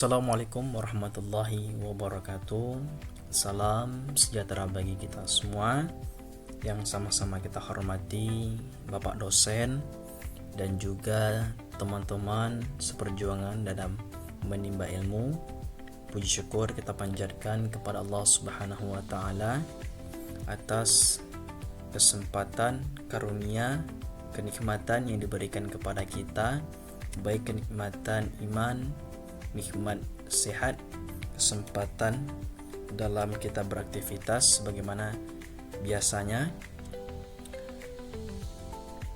Assalamualaikum warahmatullahi wabarakatuh. Salam sejahtera bagi kita semua yang sama-sama kita hormati Bapak dosen dan juga teman-teman seperjuangan dalam menimba ilmu. Puji syukur kita panjatkan kepada Allah Subhanahu wa taala atas kesempatan, karunia, kenikmatan yang diberikan kepada kita, baik kenikmatan iman, nikmat sehat, kesempatan dalam kita beraktivitas sebagaimana biasanya.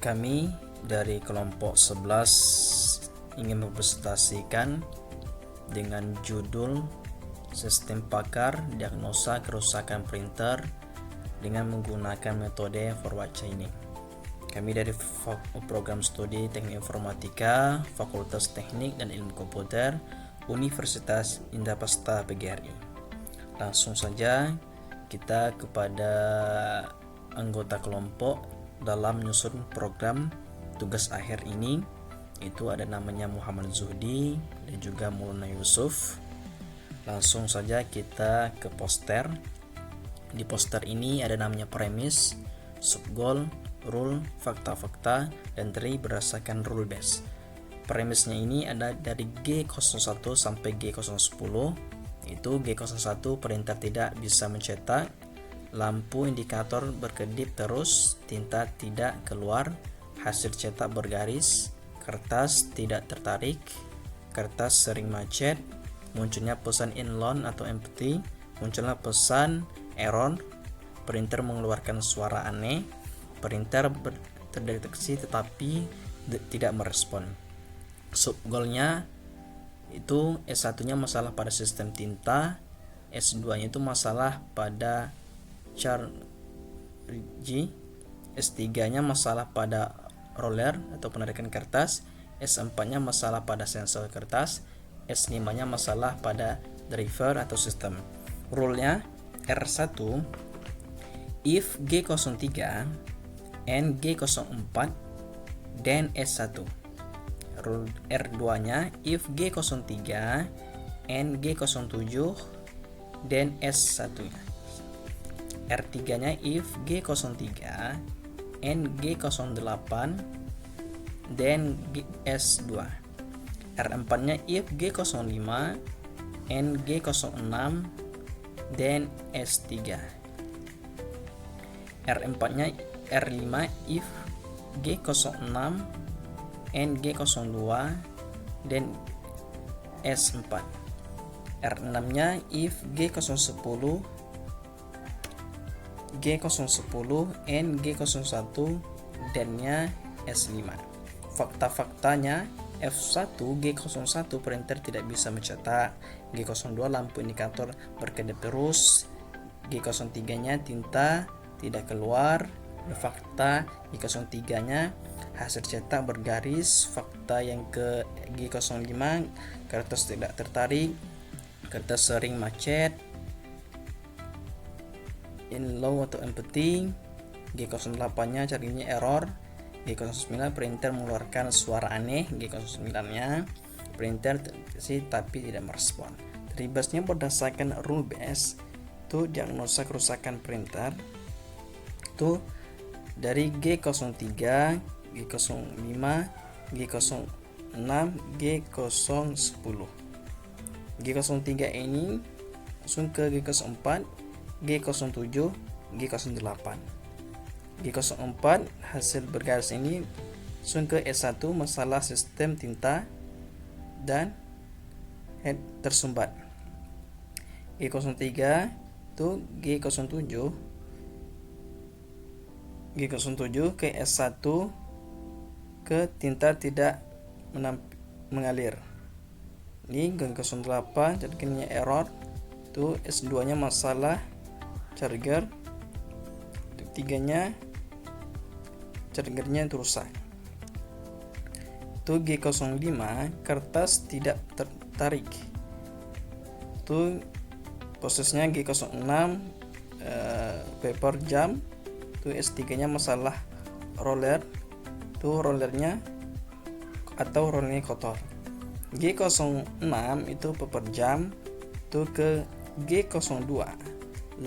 Kami dari kelompok 11 ingin mempresentasikan dengan judul Sistem Pakar Diagnosa Kerusakan Printer dengan menggunakan metode forward chaining. Kami dari program studi Teknik Informatika, Fakultas Teknik dan Ilmu Komputer, Universitas Indraprasta PGRI. Langsung saja kita kepada anggota kelompok dalam menyusun program tugas akhir ini. Itu ada namanya Muhammad Zuhdi dan juga Maulana Yusuf. Langsung saja kita ke poster. Di poster ini ada namanya premis, subgoal, rule, fakta-fakta, dan teori berdasarkan rule base. Premisnya ini ada dari G01 sampai G010. Itu G01 printer tidak bisa mencetak, lampu indikator berkedip terus, tinta tidak keluar, hasil cetak bergaris, kertas tidak tertarik, kertas sering macet, munculnya pesan inline atau empty, munculnya pesan error, printer mengeluarkan suara aneh, printer terdeteksi tetapi tidak merespon. Subgoalnya itu S1 nya masalah pada sistem tinta, S2 nya itu masalah pada charge, S3 nya masalah pada roller atau penarikan kertas, S4 nya masalah pada sensor kertas, S5 nya masalah pada driver atau sistem. Rule-nya R1 if G03 and G04 then S1. Rule R2 nya if G03 and G07 then S1 nya. R3 nya if G03 and G08 then S2. R4 nya if G05 and G06 then S3. R4 nya R5 if G06 and G02 dan S4. R6 nya if G010 and G01 dan nya S5. Fakta-faktanya F1 G01 printer tidak bisa mencetak, G02 lampu indikator berkedip terus, G03 nya tinta tidak keluar. Fakta G03 nya hasil cetak bergaris. Fakta yang ke G05 kertas tidak tertarik, kertas sering macet, in low atau empty. G08 nya carinya error. G09 printer mengeluarkan suara aneh. G09 nya printer terdeteksi tapi tidak merespon. Teribasnya berdasarkan rule base itu diagnosa kerusakan printer itu dari G03, G05, G06, G010. G03 ini langsung ke G04, G07, G08. G04 hasil bergaris ini langsung ke S1 masalah sistem tinta dan head tersumbat. G03 itu G07 ke S1 ke tinta tidak mengalir. Ini G08 jadinya error. Itu S2 nya masalah charger. Itu 3 nya chargernya itu rusak. Itu G05 kertas tidak tertarik. Itu prosesnya G06 paper jam. Itu S3 nya masalah roller. Itu rollernya atau rollernya kotor. G06 itu per jam itu ke G02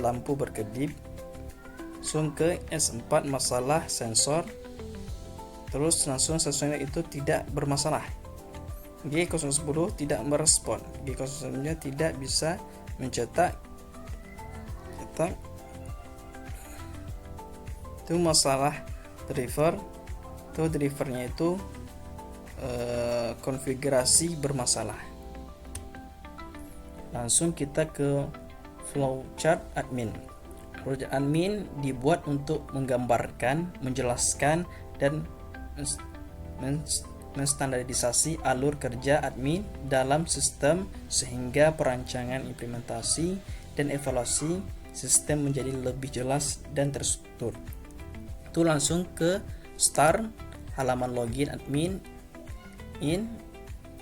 lampu berkedip, langsung ke S4 masalah sensor, terus langsung sensornya itu tidak bermasalah. G010 tidak merespon, G009 tidak bisa mencetak. Itu masalah driver, itu drivernya itu konfigurasi bermasalah. Langsung kita ke flowchart admin. Flowchart admin dibuat untuk menggambarkan, menjelaskan, dan menstandarisasi alur kerja admin dalam sistem sehingga perancangan, implementasi, dan evaluasi sistem menjadi lebih jelas dan terstruktur. Itu langsung ke start, halaman login admin,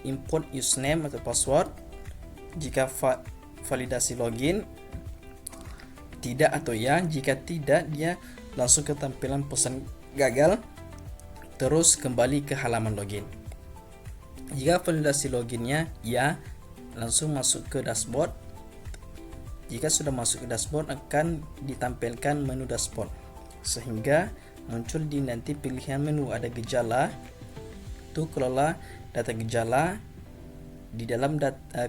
input username atau password. Jika validasi login, tidak atau ya. Jika tidak, dia langsung ke tampilan pesan gagal, terus kembali ke halaman login. Jika validasi loginnya ya, langsung masuk ke dashboard. Jika sudah masuk ke dashboard, akan ditampilkan menu dashboard sehingga muncul di nanti pilihan menu ada gejala. Itu kelola data gejala. Di dalam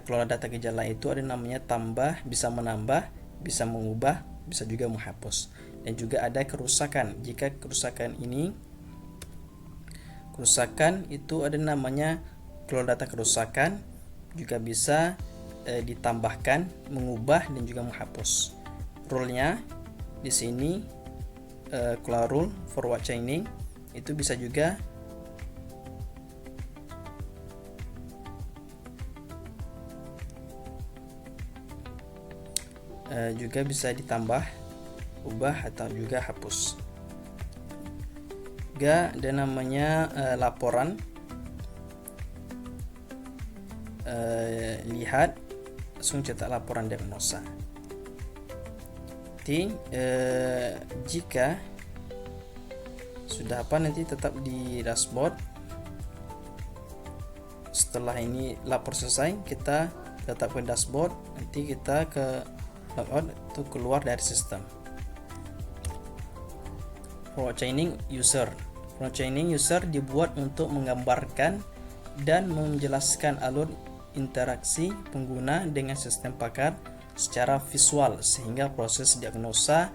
kelola data gejala itu ada namanya tambah, bisa menambah, bisa mengubah, bisa juga menghapus. Dan juga ada kerusakan. Jika kerusakan itu ada namanya kelola data kerusakan, juga bisa ditambahkan, mengubah, dan juga menghapus. Rule-nya di sini kelola rule forward chaining itu bisa juga bisa ditambah, ubah, atau juga hapus. Juga ada namanya laporan. Lihat, langsung cetak laporan diagnosa. Jika sudah apa, nanti tetap di dashboard. Setelah ini lapor selesai, kita tetap ke dashboard. Nanti kita ke logout, itu keluar dari sistem. Forward chaining user. Forward chaining user dibuat untuk menggambarkan dan menjelaskan alur interaksi pengguna dengan sistem pakar secara visual sehingga proses diagnosa,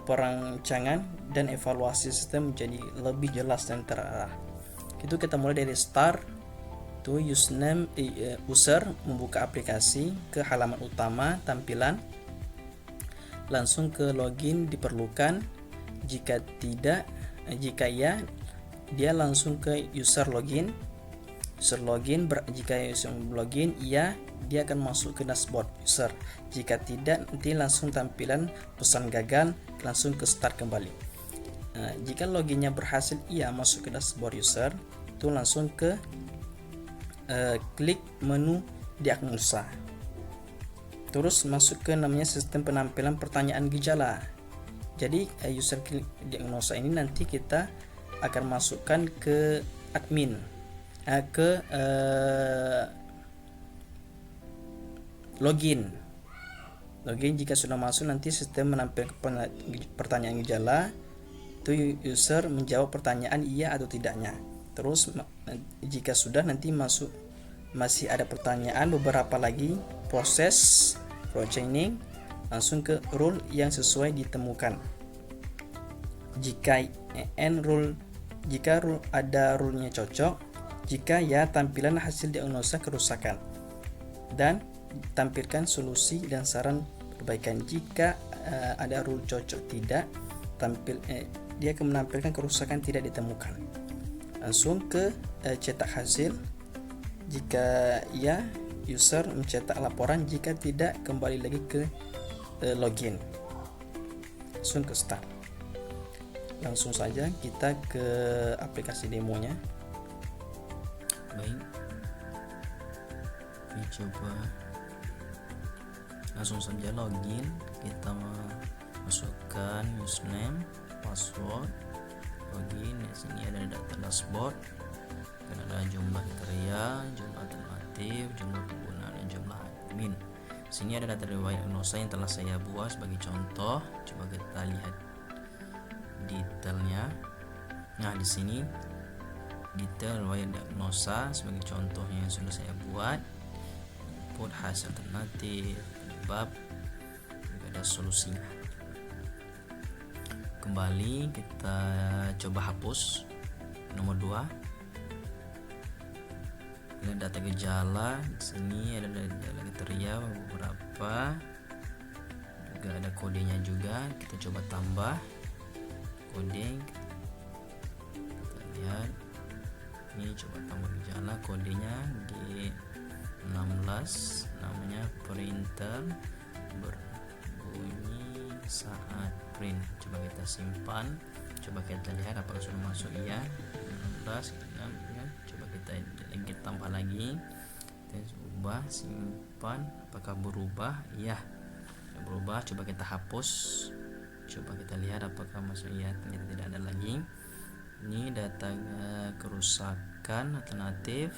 perancangan, dan evaluasi sistem menjadi lebih jelas dan terarah. Itu kita mulai dari start. Itu username user membuka aplikasi ke halaman utama tampilan, langsung ke login diperlukan. Jika ya, dia langsung ke user login. Jika user login iya, dia akan masuk ke dashboard user. Jika tidak, nanti langsung tampilan pesan gagal, langsung ke start kembali. Jika loginnya berhasil iya, masuk ke dashboard user, itu langsung ke klik menu diagnosa, terus masuk ke namanya sistem penampilan pertanyaan gejala. Jadi user klik diagnosa ini nanti kita akan masukkan ke admin, login. Jika sudah masuk, nanti sistem menampilkan pertanyaan gejala. Itu user menjawab pertanyaan iya atau tidaknya. Terus jika sudah, nanti masih ada pertanyaan beberapa lagi, proses forward chaining, langsung ke rule yang sesuai ditemukan. Jika rule ada rule-nya cocok, jika ya, tampilan hasil diagnosa kerusakan dan tampilkan solusi dan saran perbaikan. Jika ada rule cocok tidak, dia akan menampilkan kerusakan tidak ditemukan. Langsung ke cetak hasil. Jika ya, user mencetak laporan. Jika tidak, kembali lagi ke login, langsung ke start. Langsung saja kita ke aplikasi demonya. Baik, kita coba langsung saja login. Kita masukkan username, password, login. Di sini ada data dashboard. Kan ada jumlah kriteria, jumlah alternatif, jumlah pengguna, dan jumlah admin. Sini ada data riwayat diagnosa yang telah saya buat sebagai contoh. Coba kita lihat detailnya. Nah, di sini detail riwayat diagnosa sebagai contohnya yang sudah saya buat. Input hasil alternatif, penyebab, juga ada solusinya. Kembali kita coba hapus nomor 2. Ini data gejala. Di sini ada gejala kriteria beberapa, juga ada kodenya juga. Kita coba tambah kode. Kita lihat ini, coba tambah gejala, kodenya G16, namanya printer berbunyi saat print. Coba kita simpan, coba kita lihat apakah sudah masuk. Iya, 16. Coba kita tambah lagi, kita ubah, simpan, apakah berubah? Iya, berubah. Coba kita hapus, coba kita lihat apakah masuk. Iya, ternyata tidak ada lagi. Ini data kerusakan alternatif.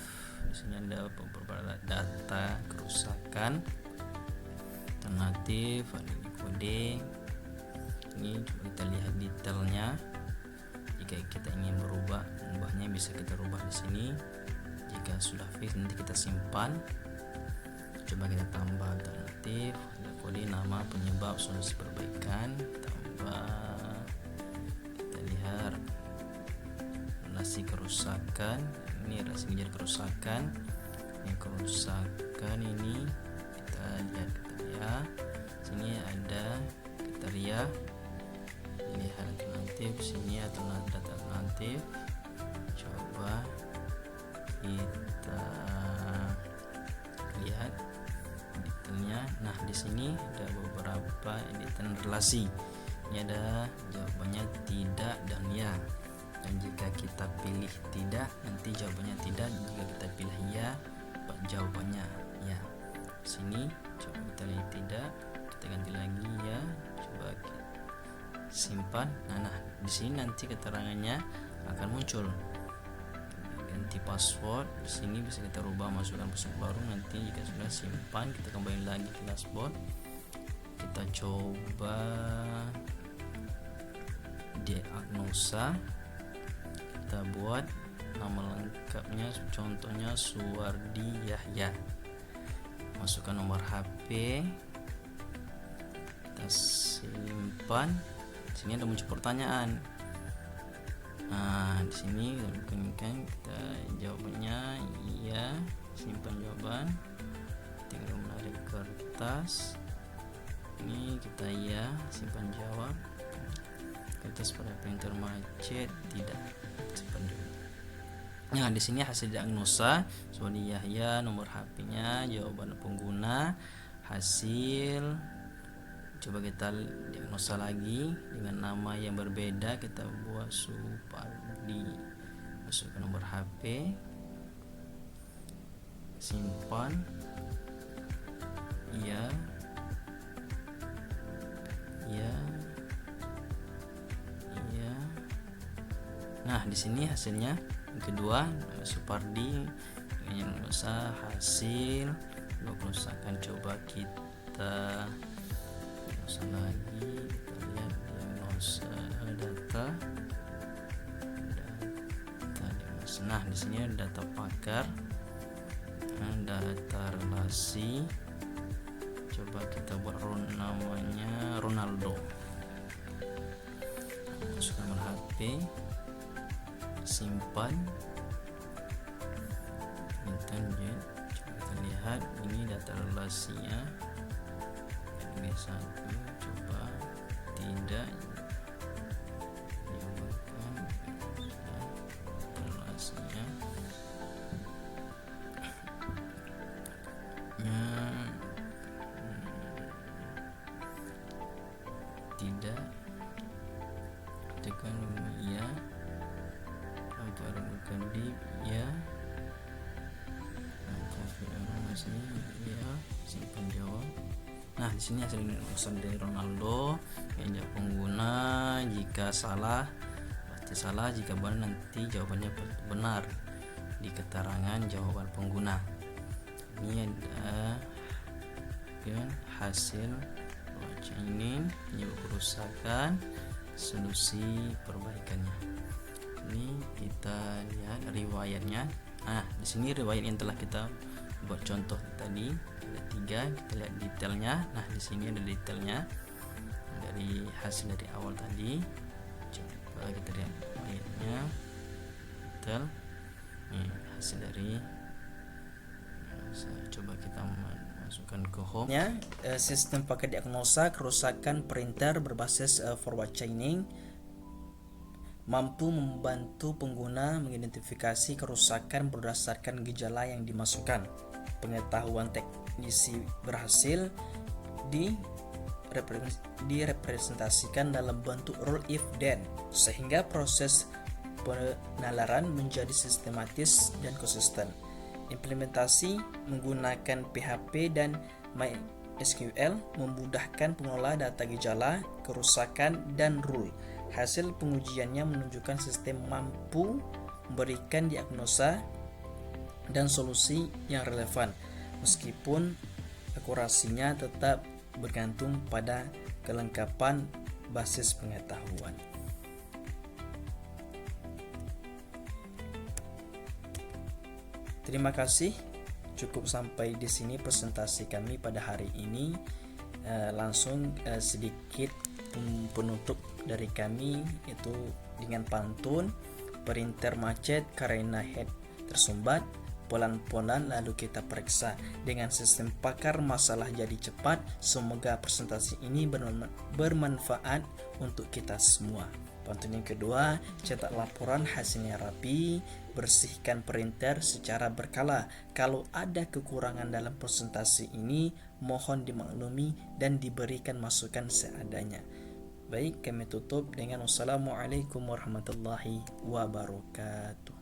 Di sini ada beberapa data kerusakan alternatif, ada di kode. Ini coba kita lihat detailnya. Jika kita ingin mengubahnya bisa kita rubah di sini. Jika sudah fix nanti kita simpan. Coba kita tambah alternatif, ada kode, nama, penyebab, solusi perbaikan. Tambah, kita lihat relasi kerusakan. Ini relasi gejala kerusakan. Ini kerusakan ini kita lihat kriteria. Sini ada kriteria. Lihat alternatif, sini ada data alternatif. Coba kita lihat detailnya. Nah, di sini ada beberapa editan relasi. Ini ada jawabannya tidak dan ya. Dan jika kita pilih tidak, nanti jawabannya tidak. Jika kita pilih ya, jawabannya ya. Sini coba kita lihat tidak, kita ganti lagi ya. Coba kita simpan. Nah, di sini nanti keterangannya akan muncul. Ganti password. Di sini bisa kita rubah, masukkan password baru. Nanti jika sudah simpan, kita kembali lagi ke dashboard. Kita coba diagnosa. Kita buat nama lengkapnya, contohnya Suwardi Yahya. Masukkan nomor HP. Kita simpan. Sini ada muncul pertanyaan. Nah, di sini kita jawabannya iya, simpan jawaban. Tinggal menarik kertas. Ini kita iya, simpan jawab. Kertas pada printer macet tidak, simpan dulu. Nah, di sini hasil diagnosa Suwardi Yahya, nomor HP-nya, jawaban pengguna, hasil. Coba kita diagnosa lagi dengan nama yang berbeda. Kita buat Supardi, masukkan nomor HP, simpan, iya, iya, iya. Nah, di sini hasilnya yang kedua, Supardi yang diagnosa, hasil kerusakan. Coba kita lagi, kita lihat diagnosa data. Nah, di sini ada data pakar, data relasi. Coba kita buat namanya Ronaldo. Masukkan nomor HP, simpan. Coba kita lihat ini data relasinya. Satu, coba tidak diubahkan relasinya. Tidak, tekan ya, bukan di ya, konfirmasi ya, simpan jawab. Nah, di sini hasil diagnosa dari Ronaldo. Yang pengguna, jika salah pasti salah, jika benar nanti jawabannya benar. di keterangan jawaban pengguna. Ini ada hasil ini penyebab kerusakan, solusi perbaikannya. Ini kita lihat riwayatnya. Di sini riwayat yang telah kita buat contoh tadi ada 3. Kita lihat detailnya. Di sini ada detailnya dari hasil dari awal tadi. Coba kita lihat riwayatnya detail. Ini hasil dari coba kita masukkan ke home. Sistem paket diagnosa kerusakan printer berbasis forward chaining mampu membantu pengguna mengidentifikasi kerusakan berdasarkan gejala yang dimasukkan. Pengetahuan teknisi berhasil direpresentasikan dalam bentuk rule if then, sehingga proses penalaran menjadi sistematis dan konsisten. Implementasi menggunakan PHP dan MySQL memudahkan pengelola data gejala, kerusakan, dan rule. Hasil pengujiannya menunjukkan sistem mampu memberikan diagnosa dan solusi yang relevan, meskipun akurasinya tetap bergantung pada kelengkapan basis pengetahuan. Terima kasih. Cukup sampai di sini presentasi kami pada hari ini. Langsung sedikit penutup dari kami, itu dengan pantun. Printer macet karena head tersumbat, pelan-pelan lalu kita periksa. Dengan sistem pakar masalah jadi cepat. Semoga presentasi ini bermanfaat untuk kita semua. Pantun yang kedua, cetak laporan hasilnya rapi, bersihkan printer secara berkala. Kalau ada kekurangan dalam presentasi ini, mohon dimaklumi dan diberikan masukan seadanya. Baik, kami tutup dengan wassalamualaikum warahmatullahi wabarakatuh.